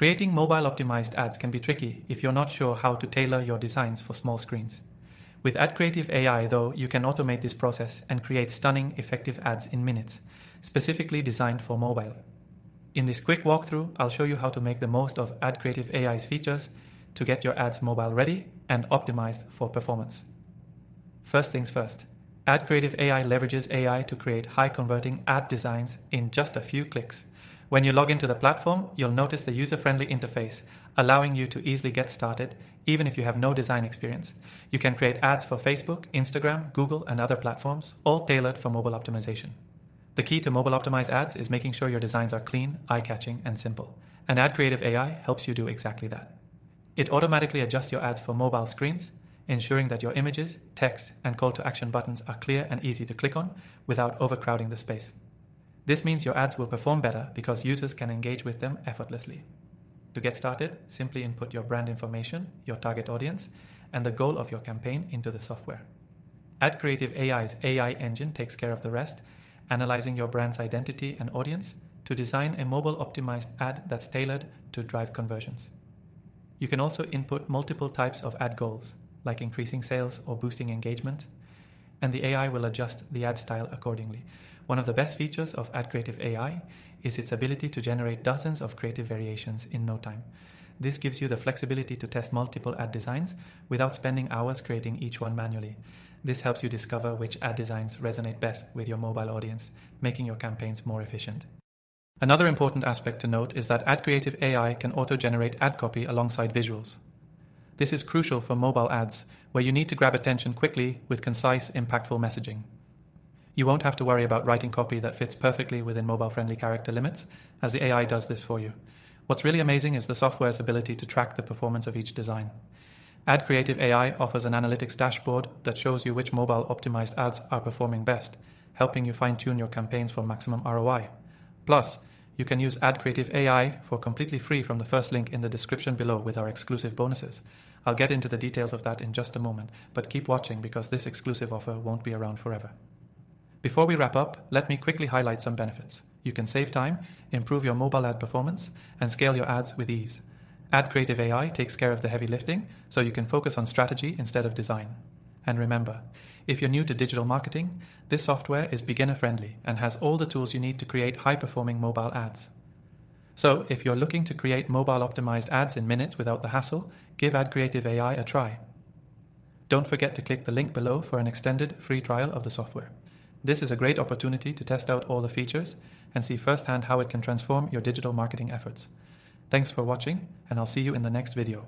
Creating mobile-optimized ads can be tricky if you're not sure how to tailor your designs for small screens. With AdCreative AI, though, you can automate this process and create stunning, effective ads in minutes, specifically designed for mobile. In this quick walkthrough, I'll show you how to make the most of AdCreative AI's features to get your ads mobile ready and optimized for performance. First things first, AdCreative AI leverages AI to create high-converting ad designs in just a few clicks. When you log into the platform, you'll notice the user-friendly interface, allowing you to easily get started, even if you have no design experience. You can create ads for Facebook, Instagram, Google, and other platforms, all tailored for mobile optimization. The key to mobile optimized ads is making sure your designs are clean, eye-catching, and simple. And AdCreative AI helps you do exactly that. It automatically adjusts your ads for mobile screens, ensuring that your images, text, and call to action buttons are clear and easy to click on without overcrowding the space. This means your ads will perform better because users can engage with them effortlessly. To get started, simply input your brand information, your target audience, and the goal of your campaign into the software. AdCreative AI's AI engine takes care of the rest, analyzing your brand's identity and audience to design a mobile-optimized ad that's tailored to drive conversions. You can also input multiple types of ad goals, like increasing sales or boosting engagement, and the AI will adjust the ad style accordingly. One of the best features of AdCreative AI is its ability to generate dozens of creative variations in no time. This gives you the flexibility to test multiple ad designs without spending hours creating each one manually. This helps you discover which ad designs resonate best with your mobile audience, making your campaigns more efficient. Another important aspect to note is that AdCreative AI can auto-generate ad copy alongside visuals. This is crucial for mobile ads, where you need to grab attention quickly with concise, impactful messaging. You won't have to worry about writing copy that fits perfectly within mobile-friendly character limits, as the AI does this for you. What's really amazing is the software's ability to track the performance of each design. AdCreative AI offers an analytics dashboard that shows you which mobile-optimized ads are performing best, helping you fine-tune your campaigns for maximum ROI. Plus, you can use AdCreative AI for completely free from the first link in the description below with our exclusive bonuses. I'll get into the details of that in just a moment, but keep watching because this exclusive offer won't be around forever. Before we wrap up, let me quickly highlight some benefits. You can save time, improve your mobile ad performance, and scale your ads with ease. AdCreative AI takes care of the heavy lifting, so you can focus on strategy instead of design. And remember, if you're new to digital marketing, this software is beginner-friendly and has all the tools you need to create high-performing mobile ads. So, if you're looking to create mobile-optimized ads in minutes without the hassle, give AdCreative AI a try. Don't forget to click the link below for an extended free trial of the software. This is a great opportunity to test out all the features and see firsthand how it can transform your digital marketing efforts. Thanks for watching, and I'll see you in the next video.